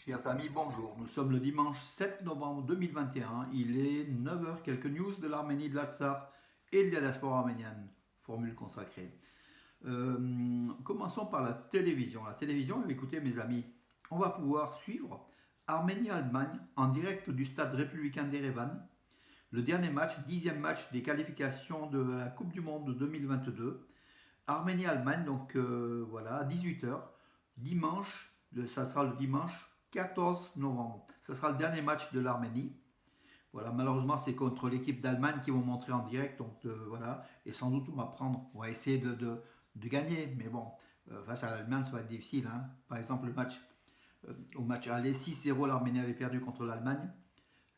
Chers amis, bonjour. Nous sommes le dimanche 7 novembre 2021. Il est 9 heures. Quelques news de l'Arménie, de l'Artsakh et de la diaspora arménienne. Formule consacrée. Commençons par la télévision. La télévision, écoutez mes amis, on va pouvoir suivre Arménie-Allemagne en direct du stade républicain d'Erevan. Le dernier match, 10e match des qualifications de la Coupe du Monde 2022. Arménie-Allemagne, donc voilà, à 18 heures. Dimanche, ça sera le dimanche 14 novembre. Ça sera le dernier match de l'Arménie. Voilà, malheureusement, c'est contre l'équipe d'Allemagne qui vont montrer en direct. Donc voilà, et sans doute on va essayer de gagner. Mais bon, face à l'Allemagne, ça va être difficile. Hein. Par exemple, au match aller, 6-0, l'Arménie avait perdu contre l'Allemagne.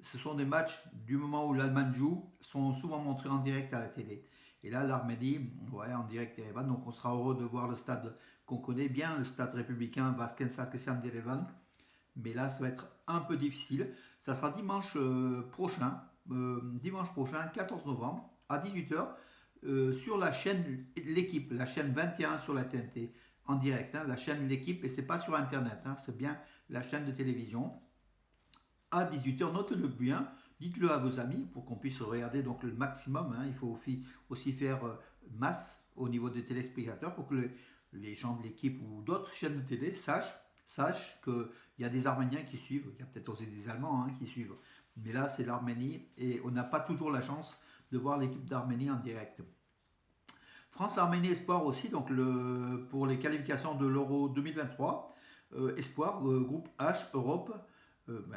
Ce sont des matchs, du moment où l'Allemagne joue, sont souvent montrés en direct à la télé. Et là, l'Arménie, ouais, en direct Erevan. Donc on sera heureux de voir le stade qu'on connaît bien, le stade républicain Vasken Sarkisian d'Erevan. Mais là, ça va être un peu difficile. Ça sera dimanche prochain, 14 novembre, à 18 heures, sur la chaîne L'équipe, la chaîne 21 sur la TNT, en direct. Hein, la chaîne L'équipe, et c'est pas sur Internet, hein, c'est bien la chaîne de télévision. À 18 heures, notez-le bien, dites-le à vos amis pour qu'on puisse regarder donc le maximum. Hein. Il faut aussi faire masse au niveau des téléspectateurs pour que les gens de l'équipe ou d'autres chaînes de télé sachent qu'il y a des Arméniens qui suivent, il y a peut-être aussi des Allemands qui suivent. Mais là, c'est l'Arménie et on n'a pas toujours la chance de voir l'équipe d'Arménie en direct. France-Arménie Espoir aussi, donc pour les qualifications de l'Euro 2023. Espoir, groupe H, Europe.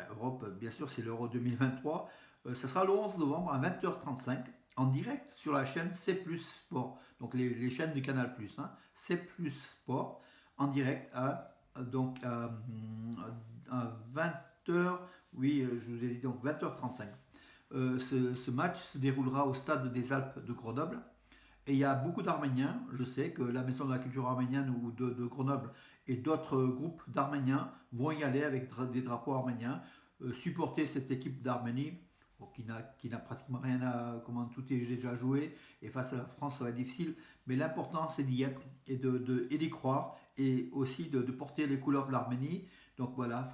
Europe, bien sûr, c'est l'Euro 2023. Ça sera le 11 novembre à 20h35 en direct sur la chaîne C+ Sport. Donc les chaînes du Canal+. Hein, C+ Sport en direct à 20h. Oui, je vous ai dit donc 20h35. Ce match se déroulera au stade des Alpes de Grenoble. Et il y a beaucoup d'Arméniens, je sais que la Maison de la Culture arménienne ou de Grenoble et d'autres groupes d'Arméniens vont y aller avec des drapeaux arméniens, supporter cette équipe d'Arménie qui n'a pratiquement rien à... Comment tout est déjà joué, et face à la France ça va être difficile, mais l'important c'est d'y être et d'y croire et aussi de porter les couleurs de l'Arménie. Donc voilà,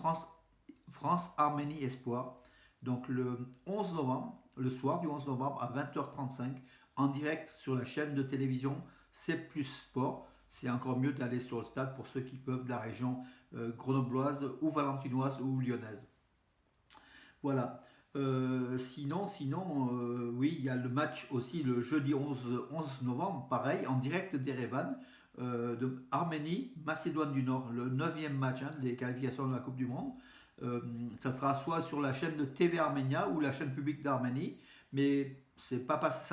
France-Arménie Espoir. Donc le 11 novembre, le soir du 11 novembre à 20h35, en direct sur la chaîne de télévision C+ Sport. C'est encore mieux d'aller sur le stade pour ceux qui peuvent de la région grenobloise ou valentinoise ou lyonnaise. Voilà. Sinon, oui, il y a le match aussi le jeudi 11 novembre, pareil, en direct d'Erevan, de Arménie, Macédoine du Nord, le 9e match des qualifications de la Coupe du Monde. Ça sera soit sur la chaîne de TV Arménia ou la chaîne publique d'Arménie, mais ça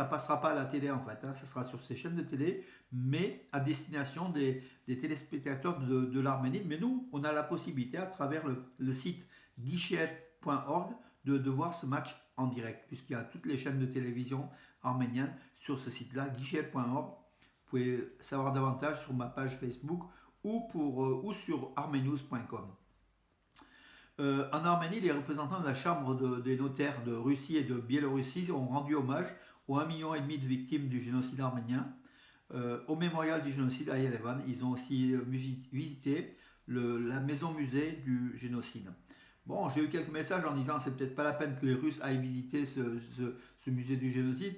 passera pas à la télé en fait, hein, ça sera sur ces chaînes de télé, mais à destination des téléspectateurs de l'Arménie. Mais nous, on a la possibilité à travers le site guichet.org de voir ce match en direct, puisqu'il y a toutes les chaînes de télévision arméniennes sur ce site-là, guichet.org. Vous pouvez savoir davantage sur ma page Facebook ou sur armenews.com. En Arménie, les représentants de la Chambre des notaires de Russie et de Biélorussie ont rendu hommage aux 1,5 million de victimes du génocide arménien. Au mémorial du génocide à Yerevan, ils ont aussi visité la maison musée du génocide. Bon, j'ai eu quelques messages en disant c'est peut-être pas la peine que les Russes aillent visiter ce musée du génocide,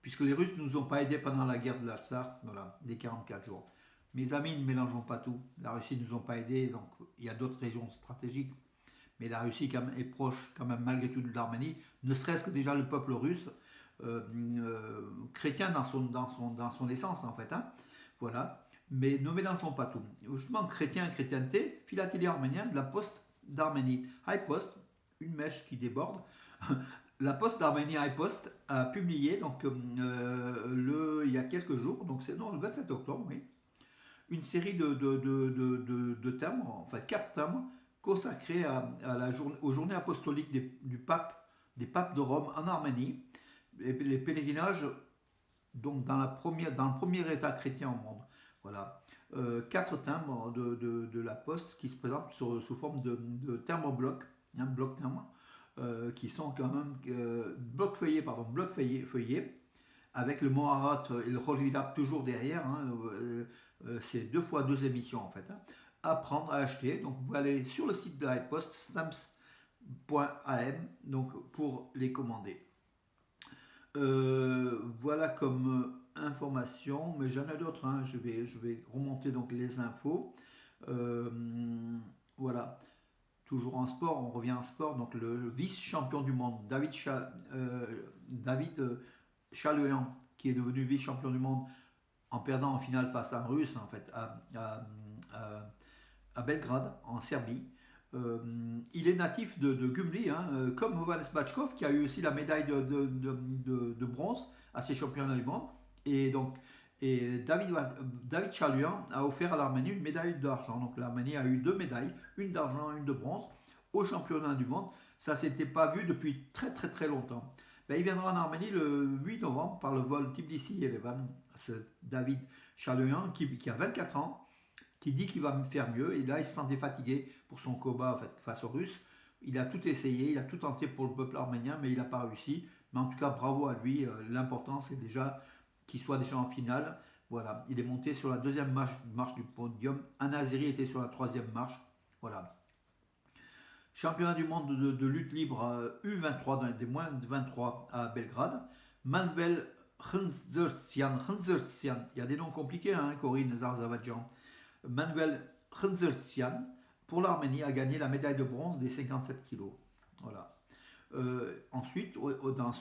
puisque les Russes ne nous ont pas aidés pendant la guerre de l'Artsakh, voilà, des 44 jours. Mes amis, ne mélangeons pas tout. La Russie ne nous ont pas aidés, donc il y a d'autres raisons stratégiques. Mais la Russie quand même, est proche quand même malgré tout de l'Arménie, ne serait-ce que déjà le peuple russe, chrétien dans son essence en fait. Hein, voilà. Mais ne mélangeons pas tout. Justement, chrétienté, philatélie arménienne, la poste d'Arménie, High Post, une mèche qui déborde. La poste d'Arménie High Post a publié donc il y a quelques jours, donc c'est le 27 octobre, oui, une série de timbres, enfin 4 timbres consacrés aux journées apostoliques des papes de Rome en Arménie, et les pèlerinages donc dans le premier État chrétien au monde. Voilà. 4 timbres de la poste qui se présentent sous forme de timbres blocs, bloc timbre, qui sont quand même bloc feuillé, avec le Moharat et le Rolhidab toujours derrière. Hein, c'est 2 fois 2 émissions en fait. Hein. à prendre, à acheter. Donc vous pouvez aller sur le site de la Poste, stamps.am, donc pour les commander. Voilà comme information, mais j'en ai d'autres, hein. Je vais remonter donc les infos. Euh, voilà, toujours en sport, on revient en sport. Donc le vice-champion du monde, David Chaloyan, qui est devenu vice-champion du monde en perdant en finale face à un Russe, en fait, à Belgrade, en Serbie. Il est natif de Gumli, hein, comme Hovhannes Bachkov, qui a eu aussi la médaille de bronze à ces championnats du monde. Et donc, David Chaluyan a offert à l'Arménie une médaille d'argent. Donc l'Arménie a eu 2 médailles, une d'argent et une de bronze, au championnat du monde. Ça ne s'était pas vu depuis très très très longtemps. Ben, il viendra en Arménie le 8 novembre par le vol Tbilisi-Yerevan. C'est David Chaluyan qui a 24 ans, qui dit qu'il va me faire mieux. Et là, il se sentait fatigué pour son combat en fait, face aux Russes. Il a tout essayé, il a tout tenté pour le peuple arménien, mais il n'a pas réussi. Mais en tout cas, bravo à lui. L'important, c'est déjà qu'il soit déjà en finale. Voilà, il est monté sur la deuxième marche du podium. Un Azeri était sur la troisième marche. Voilà. Championnat du monde de lutte libre U23 dans des moins de 23 à Belgrade. Manuel Khunzertsian, il y a des noms compliqués, hein, Corinne Zarzavadjan. Manuel Khunzertsian, pour l'Arménie, a gagné la médaille de bronze des 57 kilos. Voilà. Ensuite,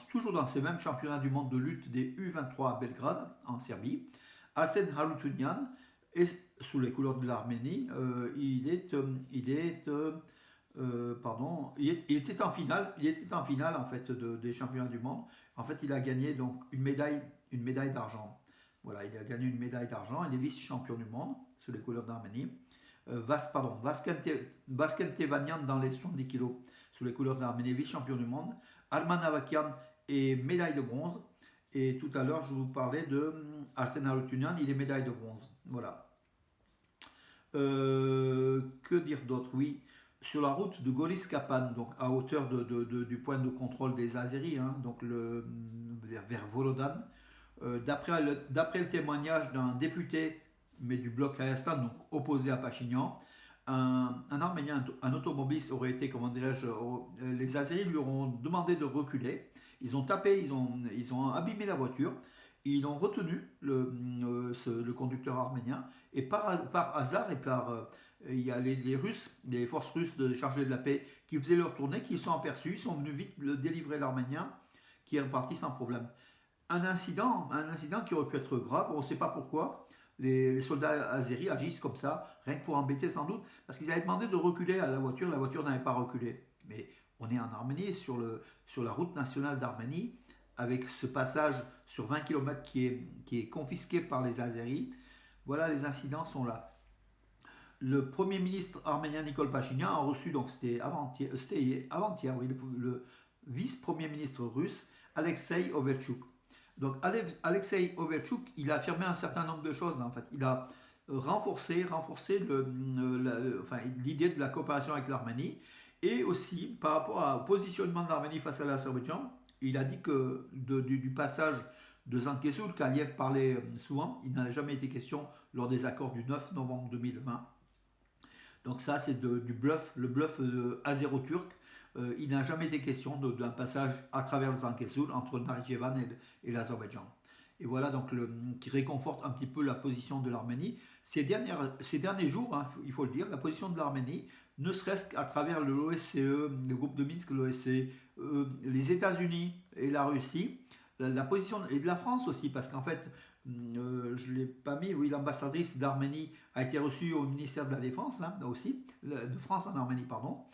toujours dans ces mêmes championnats du monde de lutte des U23 à Belgrade, en Serbie, Arsen Harutyunyan est sous les couleurs de l'Arménie. Il était en finale. Il était en finale en fait des championnats du monde. En fait, il a gagné donc une médaille d'argent. Voilà, il a gagné une médaille d'argent. Il est vice-champion du monde sous les couleurs d'Arménie. Vasken Tevanian dans les 70 kilos sous les couleurs de l'Arménie, vice-champion du monde. Arman Avakian est médaille de bronze. Et tout à l'heure, je vous parlais de Arsen Harutyunyan, il est médaille de bronze. Voilà. Que dire d'autre? Oui, sur la route de Goris Kapan, donc à hauteur du point de contrôle des Azeris, hein, donc vers Volodan, d'après le témoignage d'un député, mais du bloc Kazachstan, donc opposé à Pachinian, un Arménien, un automobiliste aurait été, comment dirais-je, les Azeris lui auront demandé de reculer. Ils ont tapé, ils ont abîmé la voiture. Ils ont retenu le conducteur arménien. Et par hasard, il y a les Russes, les forces russes chargées de la paix, qui faisaient leur tournée, qui sont aperçus, ils sont venus vite délivrer l'Arménien, qui est reparti sans problème. Un incident qui aurait pu être grave, on ne sait pas pourquoi. Les soldats azéris agissent comme ça, rien que pour embêter sans doute, parce qu'ils avaient demandé de reculer à la voiture n'avait pas reculé. Mais on est en Arménie, sur la route nationale d'Arménie, avec ce passage sur 20 km qui est confisqué par les Azéris. Voilà, les incidents sont là. Le premier ministre arménien Nikol Pachinian a reçu, donc c'était avant-hier, oui, le vice-premier ministre russe Alexei Overchuk. Donc Alexei Overchuk, il a affirmé un certain nombre de choses en fait. Il a renforcé l'idée de la coopération avec l'Arménie et aussi par rapport au positionnement de l'Arménie face à l'Azerbaïdjan, il a dit que du passage de Zangezur, qu'Aliyev parlait souvent, il n'a jamais été question lors des accords du 9 novembre 2020. Donc ça c'est du bluff, le bluff azéro-turc. Il n'a jamais été question d'un passage à travers le Zangezur entre Nakhitchevan et l'Azerbaïdjan. Et voilà donc qui réconforte un petit peu la position de l'Arménie. Ces derniers jours, hein, il faut le dire, la position de l'Arménie, ne serait-ce qu'à travers l'OSCE, le groupe de Minsk, l'OSCE, les États-Unis et la Russie, la position, et de la France aussi, parce qu'en fait, je ne l'ai pas mis, oui, l'ambassadrice d'Arménie a été reçue au ministère de la Défense, hein, aussi, de France en Arménie, pardon.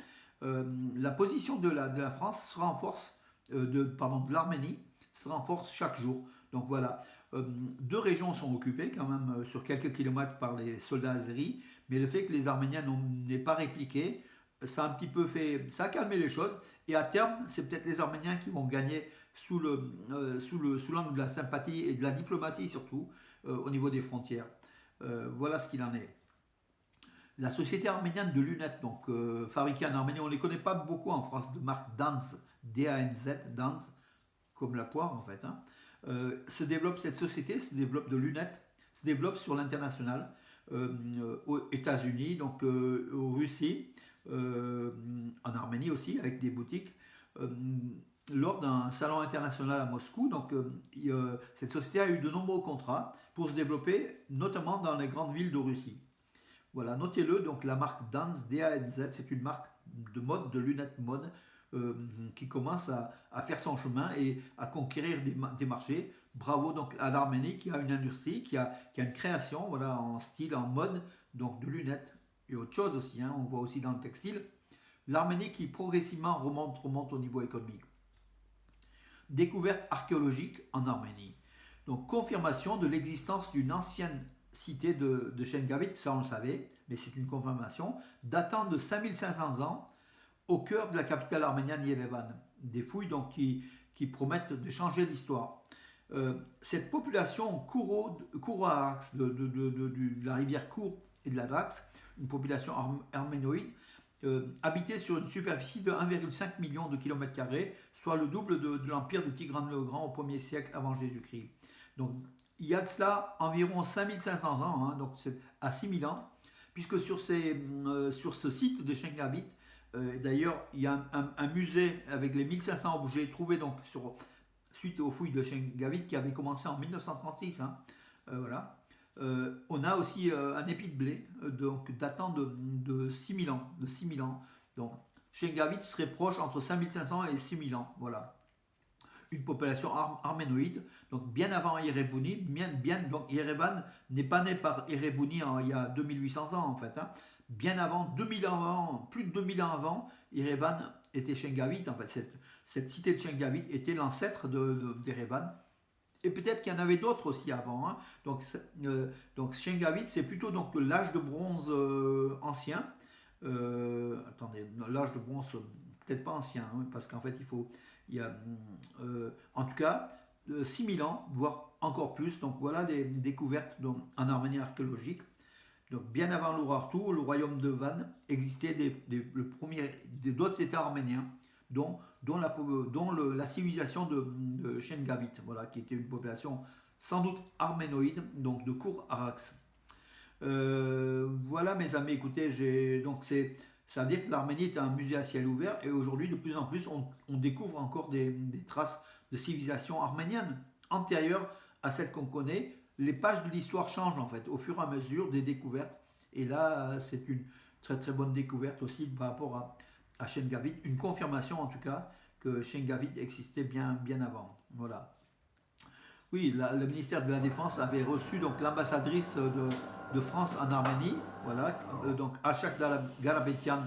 La position de la France se renforce, de l'Arménie se renforce chaque jour. Donc voilà, 2 régions sont occupées quand même sur quelques kilomètres par les soldats azéris, mais le fait que les Arméniens n'aient pas répliqué, ça a un petit peu ça a calmé les choses. Et à terme, c'est peut-être les Arméniens qui vont gagner sous l'angle de la sympathie et de la diplomatie surtout au niveau des frontières. Voilà ce qu'il en est. La société arménienne de lunettes, donc fabriquée en Arménie, on ne les connaît pas beaucoup en France, de marque Danz, D-A-N-Z, Danz, comme la poire en fait. Hein. Cette société se développe de lunettes, se développe sur l'international. aux États-Unis, donc aux Russie, en Arménie aussi, avec des boutiques. Euh, Lors d'un salon international à Moscou, donc cette société a eu de nombreux contrats pour se développer, notamment dans les grandes villes de Russie. Voilà, notez-le, donc la marque Danz, D-A-N-Z, c'est une marque de mode, de lunettes mode, euh, qui commence à faire son chemin et à conquérir des marchés. Bravo donc à l'Arménie qui a une industrie, qui a une création, voilà, en style, en mode, donc de lunettes et autre chose aussi, hein, on voit aussi dans le textile. L'Arménie qui progressivement remonte au niveau économique. Découverte archéologique en Arménie. Donc confirmation de l'existence d'une ancienne cité de Shengavit, ça on le savait, mais c'est une confirmation, datant de 5500 ans, au cœur de la capitale arménienne Yerevan. Des fouilles donc qui promettent de changer l'histoire. Cette population Kouro-Arax, de la rivière Kour et de la Drax, une population arménoïde, habitait sur une superficie de 1,5 million de kilomètres carrés, soit le double de l'empire de Tigran le Grand au 1er siècle avant Jésus-Christ. Donc il y a de cela environ 5500 ans, hein, donc c'est à 6000 ans, puisque sur ce site de Shengavit, d'ailleurs, il y a un musée avec les 1500 objets trouvés donc suite aux fouilles de Shengavit qui avait commencé en 1936. Hein, voilà. On a aussi un épi de blé donc datant de 6000 ans. De 6000 ans. Donc Shengavit serait proche entre 5500 et 6000 ans. Voilà. Une population arménoïde, donc bien avant Yerevan. Donc Yerevan n'est pas né par Yerebuni il y a 2800 ans en fait. Hein. Bien avant, 2000 ans avant, plus de 2000 ans avant, Yerevan était Shengavit. En fait, cette cité de Shengavit était l'ancêtre d'Yerevan. Et peut-être qu'il y en avait d'autres aussi avant. Hein. Donc Shengavit, c'est plutôt donc l'âge de bronze ancien. Attendez, l'âge de bronze, peut-être pas ancien, hein, parce qu'en fait, il y a, en tout cas, 6000 ans, voire encore plus. Donc voilà des découvertes en Arménie archéologique. Donc bien avant l'Urartu, le royaume de Van existait d'autres États arméniens, dont la civilisation de Shengavit, voilà, qui était une population sans doute arménoïde, donc de Kour Arax. Voilà mes amis, écoutez, ça veut dire que l'Arménie est un musée à ciel ouvert et aujourd'hui de plus en plus on découvre encore des traces de civilisation arménienne antérieure à celle qu'on connaît. Les pages de l'histoire changent en fait au fur et à mesure des découvertes et là c'est une très très bonne découverte aussi par rapport à Shengavit, une confirmation en tout cas que Shengavit existait bien avant. Voilà. Oui, le ministère de la Défense avait reçu donc l'ambassadrice de France en Arménie, voilà, donc Alchak Garabetian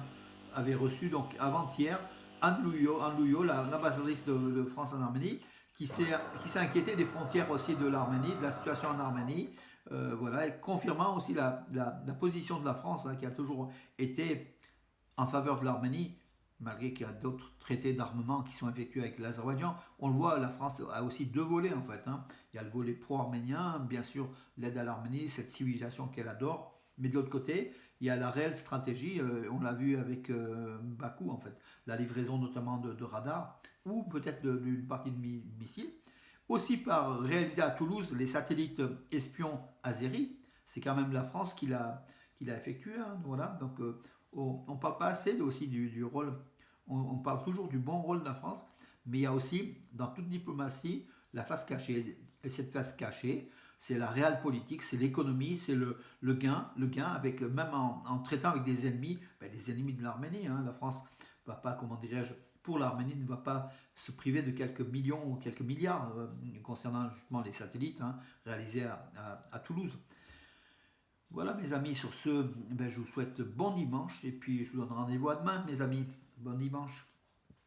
avait reçu donc avant-hier Anne Louyo, l'ambassadrice de France en Arménie, qui s'est inquiétée des frontières aussi de l'Arménie, de la situation en Arménie, voilà, et confirmant aussi la position de la France, hein, qui a toujours été en faveur de l'Arménie, malgré qu'il y a d'autres traités d'armement qui sont effectués avec l'Azerbaïdjan. On le voit, la France a aussi deux volets en fait. Hein. Il y a le volet pro-arménien, bien sûr l'aide à l'Arménie, cette civilisation qu'elle adore, mais de l'autre côté, il y a la réelle stratégie, on l'a vu avec Bakou en fait, la livraison notamment de radars, ou peut-être d'une partie de missiles. Aussi par réaliser à Toulouse les satellites espions azéris, c'est quand même la France qui l'a effectué, hein, voilà, donc on ne parle pas assez aussi du rôle, on parle toujours du bon rôle de la France, mais il y a aussi, dans toute diplomatie, la face cachée. Et cette face cachée, c'est la réelle politique, c'est l'économie, c'est le gain, avec, même en traitant avec des ennemis, des ennemis de l'Arménie. Hein, la France ne va pas, comment dirais-je, pour l'Arménie, ne va pas se priver de quelques millions ou quelques milliards concernant justement les satellites hein, réalisés à Toulouse. Voilà mes amis, sur ce, je vous souhaite bon dimanche et puis je vous donne rendez-vous à demain mes amis. Bon dimanche.